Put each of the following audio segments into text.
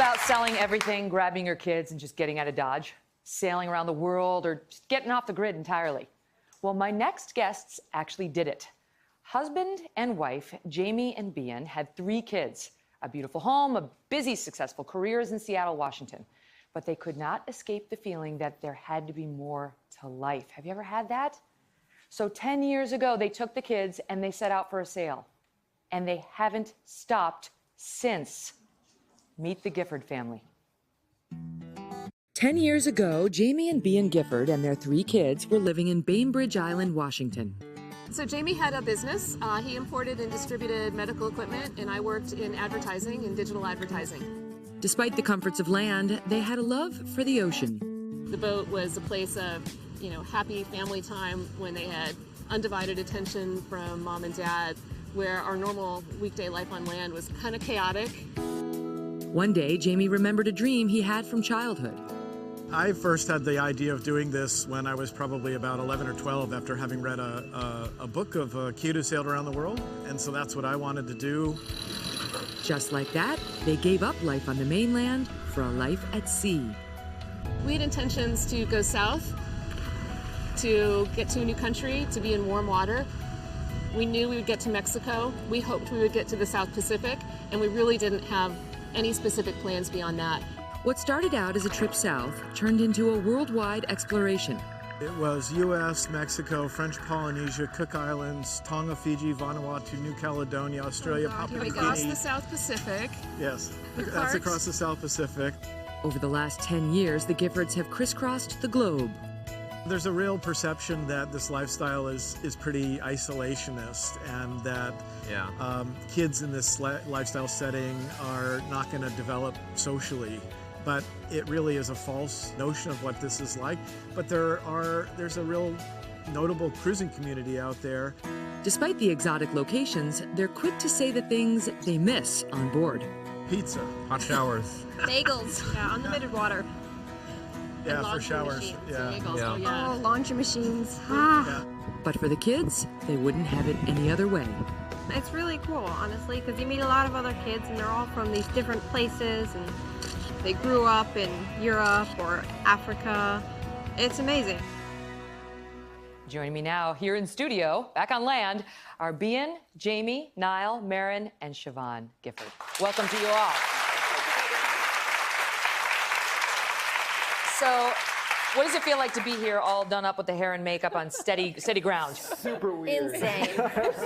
about selling everything, grabbing your kids, and just getting out of Dodge? Sailing around the world, or just getting off the grid entirely? Well, my next guests actually did it. Husband and wife, Jamie and Behan, had 3 kids, a beautiful home, a busy, successful careers in Seattle, Washington. But they could not escape the feeling that there had to be more to life. Have you ever had that? So 10 years ago, they took the kids and they set out for a sail. And they haven't stopped since. Meet the Gifford family. 10 years ago, Jamie and Behan Gifford and their 3 kids were living in Bainbridge Island, Washington. So Jamie had a business. He imported and distributed medical equipment, and I worked in advertising and digital advertising. Despite the comforts of land, they had a love for the ocean. The boat was a place of, happy family time when they had undivided attention from mom and dad, where our normal weekday life on land was kind of chaotic. One day, Jamie remembered a dream he had from childhood. I first had the idea of doing this when I was probably about 11 or 12 after having read a book of a kid who sailed around the world, and so that's what I wanted to do. Just like that, they gave up life on the mainland for a life at sea. We had intentions to go south, to get to a new country, to be in warm water. We knew we would get to Mexico. We hoped we would get to the South Pacific, and we really didn't have any specific plans beyond that. What started out as a trip south turned into a worldwide exploration. It was U.S., Mexico, French Polynesia, Cook Islands, Tonga, Fiji, Vanuatu, New Caledonia, Australia, Papua New Guinea. Across the South Pacific. Yes, that's across the South Pacific. Over the last 10 years, the Giffords have crisscrossed the globe. There's a real perception that this lifestyle is pretty isolationist, and that kids in this lifestyle setting are not going to develop socially. But it really is a false notion of what this is like. But there's a real notable cruising community out there. Despite the exotic locations, they're quick to say the things they miss on board. Pizza. Hot showers. Bagels. Yeah, unlimited water. Yeah, for showers. Oh, laundry machines. Yeah. But for the kids, they wouldn't have it any other way. It's really cool, honestly, because you meet a lot of other kids and they're all from these different places and they grew up in Europe or Africa. It's amazing. Joining me now here in studio, back on land, are Behan, Jamie, Niall, Megyn, and Siobhan Gifford. Welcome to you all. So, what does it feel like to be here all done up with the hair and makeup on steady ground? Super weird. Insane.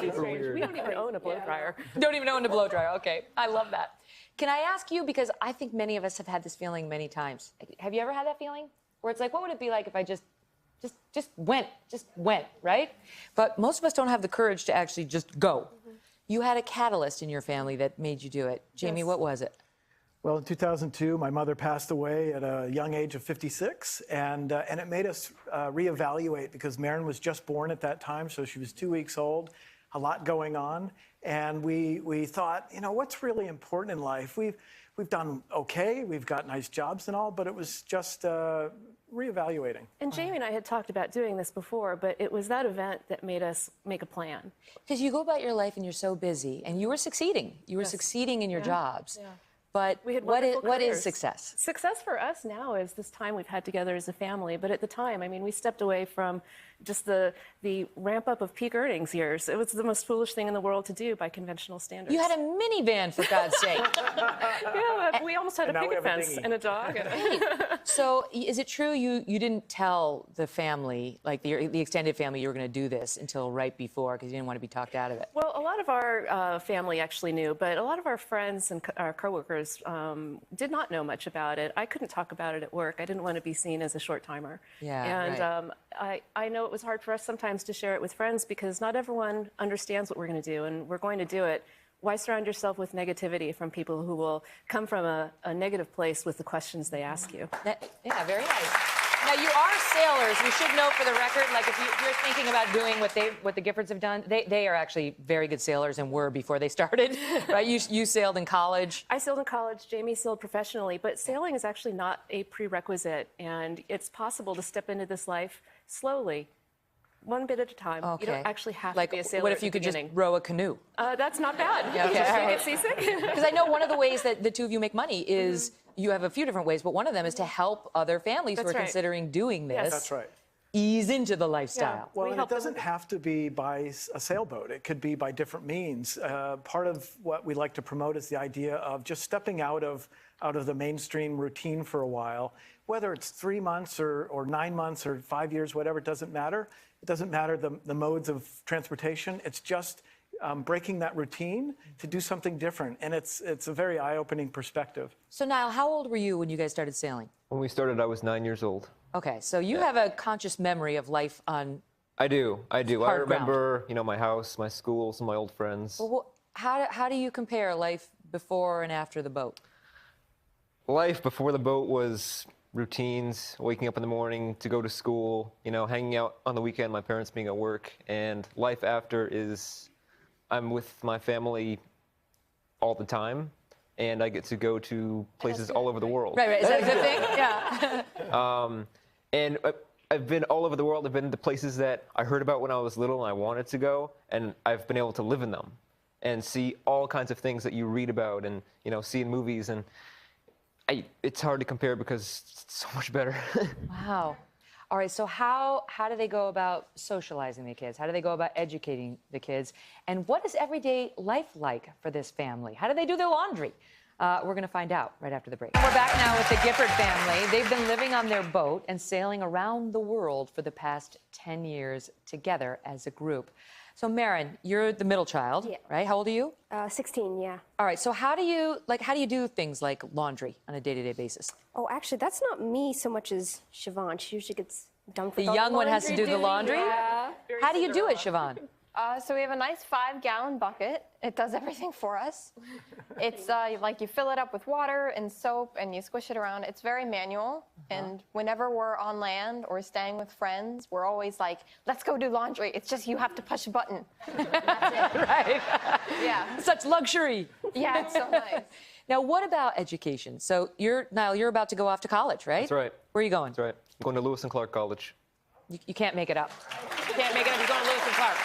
Super weird. We don't even own a blow dryer. Don't even own a blow dryer. Okay, I love that. Can I ask you, because I think many of us have had this feeling many times. Have you ever had that feeling? Where it's like, what would it be like if I just went, right? But most of us don't have the courage to actually just go. Mm-hmm. You had a catalyst in your family that made you do it. Jamie, what was it? Well, in 2002, my mother passed away at a young age of 56, and it made us reevaluate, because Megyn was just born at that time, so she was 2 weeks old, a lot going on, and we thought, what's really important in life? We've done okay, we've got nice jobs and all, but it was just reevaluating. And Jamie and I had talked about doing this before, but it was that event that made us make a plan. Because you go about your life and you're so busy, and you were succeeding. You were succeeding in your jobs. Yeah. But what is success? Success for us now is this time we've had together as a family. But at the time, I mean, we stepped away from just the ramp up of peak earnings years. It was the most foolish thing in the world to do by conventional standards. You had a minivan, for God's sake. Yeah, we almost had a picket fence and a dog. So is it true you didn't tell the family, like the extended family, you were going to do this until right before, because you didn't want to be talked out of it? Well, a lot of our family actually knew, but a lot of our friends and our coworkers did not know much about it. I couldn't talk about it at work. I didn't want to be seen as a short-timer. Yeah, and right. I know it was hard for us sometimes to share it with friends, because not everyone understands what we're going to do, and we're going to do it. Why surround yourself with negativity from people who will come from a negative place with the questions they ask you? Yeah, very nice. Now, you are sailors. We should note for the record, like if you're thinking about doing what the Giffords have done, they are actually very good sailors and were before they started, right? You sailed in college. I sailed in college. Jamie sailed professionally, but sailing is actually not a prerequisite, and it's possible to step into this life slowly. One bit at a time. Okay. You don't actually have like, to be a sailor. What if you could just row a canoe? That's not bad. Yeah, okay. Just get seasick. Because I know one of the ways that the two of you make money is you have a few different ways, but one of them is to help other families who That's are right. considering doing this. That's right. Ease into the lifestyle. Well, We and help it them doesn't with- have to be by a sailboat. It could be by different means. Part of what we like to promote is the idea of just stepping out of the mainstream routine for a while, whether it's 3 months or 9 months or 5 years, whatever, it doesn't matter. It doesn't matter the modes of transportation. It's just breaking that routine to do something different. And it's a very eye-opening perspective. So, Niall, how old were you when you guys started sailing? When we started, I was 9 years old. Okay, so you have a conscious memory of life on. I do. I Hard remember, my house, my school, some of my old friends. Well, how do you compare life before and after the boat? Life before the boat was routines, waking up in the morning to go to school, hanging out on the weekend, my parents being at work. And life after is I'm with my family all the time, and I get to go to places all over the world. Right. Is that a good thing? Yeah. And I've been all over the world. I've been to places that I heard about when I was little and I wanted to go, and I've been able to live in them and see all kinds of things that you read about and, see in movies. And it's hard to compare because it's so much better. Wow. All right, so how do they go about socializing the kids? How do they go about educating the kids? And what is everyday life like for this family? How do they do their laundry? We're going to find out right after the break. We're back now with the Gifford family. They've been living on their boat and sailing around the world for the past 10 years together as a group. So, Megyn, you're the middle child, right? How old are you? 16, yeah. All right, so how do you do things like laundry on a day-to-day basis? Oh, actually, that's not me so much as Siobhan. She usually gets done for The young one has to do the laundry? Yeah. How do you do it, Siobhan? So we have a nice 5-gallon bucket. It does everything for us. It's like you fill it up with water and soap and you squish it around. It's very manual. And whenever we're on land or staying with friends, we're always like, let's go do laundry. It's just you have to push a button. That's it. Right. Yeah. Such luxury. Yeah, it's so nice. Now, what about education? So, Niall, you're about to go off to college, right? That's right. Where are you going? That's right. I'm going to Lewis and Clark College. You can't make it up. You can't make it up. You're going to Lewis and Clark.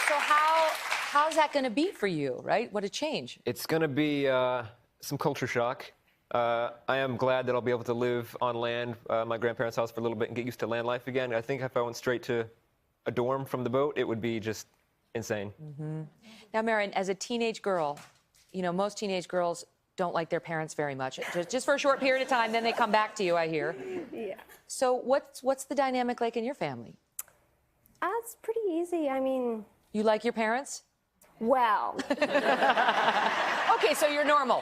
So how's that going to be for you, right? What a change. It's going to be some culture shock. I am glad that I'll be able to live on land, my grandparents' house for a little bit and get used to land life again. I think if I went straight to a dorm from the boat, it would be just insane. Mm-hmm. Now, Megyn, as a teenage girl, most teenage girls don't like their parents very much. Just for a short period of time, then they come back to you, I hear. Yeah. So what's the dynamic like in your family? It's pretty easy. I mean, You like your parents? well, Okay, so you're normal.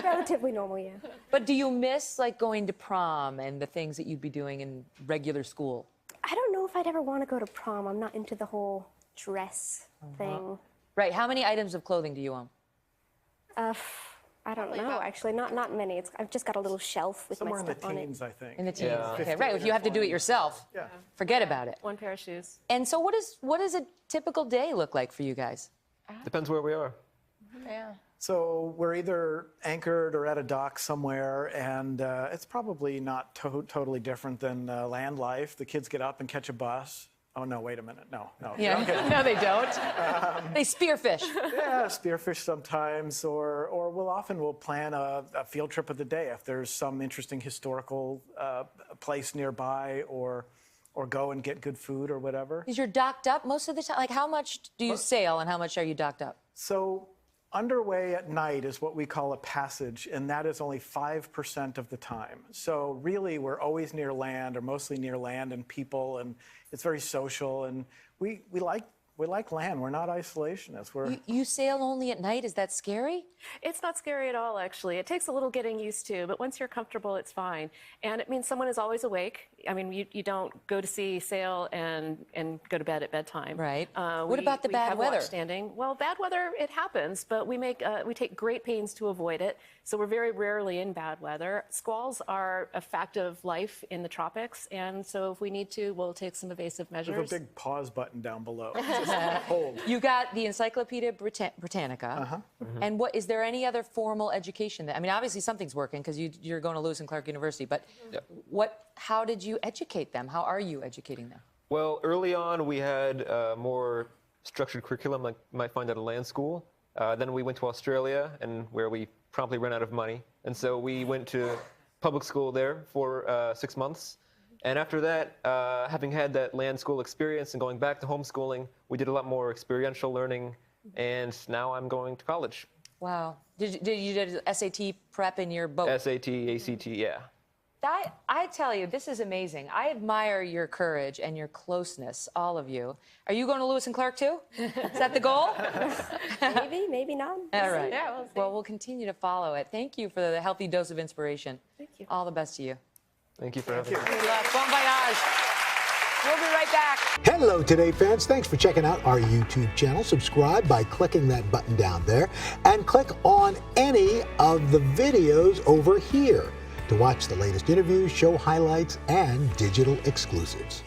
relatively normal, yeah. But do you miss going to prom and the things that you'd be doing in regular school? I don't know if I'd ever want to go to prom. I'm not into the whole dress thing. Right. How many items of clothing do you own? I don't know, actually. Not many. I've just got a little shelf with Somewhere my in the stuff on it. teens, I think. In the teens. Yeah. Okay, right. If you have to do it yourself, Yeah. forget about it. One pair of shoes. And so what does a typical day look like for you guys? Depends where we are. Yeah. So we're either anchored or at a dock somewhere, and it's probably not totally different than land life. The kids get up and catch a bus. Oh, no, wait a minute. No. Yeah. Okay. No, they don't. They spearfish. Yeah, spearfish sometimes, or we'll plan a field trip of the day if there's some interesting historical place nearby, or go and get good food or whatever. Because you're docked up most of the time. How much do you sail and how much are you docked up? So underway at night is what we call a passage, and that is only 5% of the time. So really, we're always near land, or mostly near land and people, and it's very social, and we like land. We're not isolationists. You sail only at night? Is that scary? It's not scary at all, actually. It takes a little getting used to, but once you're comfortable, it's fine. And it means someone is always awake. I mean, you don't go to sea, sail, and go to bed at bedtime. Right. What about the bad weather? Standing. Well, bad weather, it happens, but we take great pains to avoid it. So we're very rarely in bad weather. Squalls are a fact of life in the tropics, and so if we need to, we'll take some evasive measures. We have a big pause button down below. Just hold. You got the Encyclopedia Britannica. And is there any other formal education that, I mean, obviously something's working because you're going to Lewis and Clark University, but how did you educate them? How are you educating them? Well, early on, we had more structured curriculum like you might find at a land school. Then we went to Australia, and where we promptly ran out of money. And so we went to public school there for 6 months. And after that, having had that land school experience and going back to homeschooling, we did a lot more experiential learning. And now I'm going to college. Wow. Did you SAT prep in your boat? SAT, ACT, yeah. I tell you, this is amazing. I admire your courage and your closeness, all of you. Are you going to Lewis and Clark too? Is that the goal? Maybe, maybe not. All right. Yeah, we'll see. Well, we'll continue to follow it. Thank you for the healthy dose of inspiration. Thank you. All the best to you. Thank you for having me. Good luck. Bon voyage. We'll be right back. Hello, Today fans. Thanks for checking out our YouTube channel. Subscribe by clicking that button down there and click on any of the videos over here to watch the latest interviews, show highlights, and digital exclusives.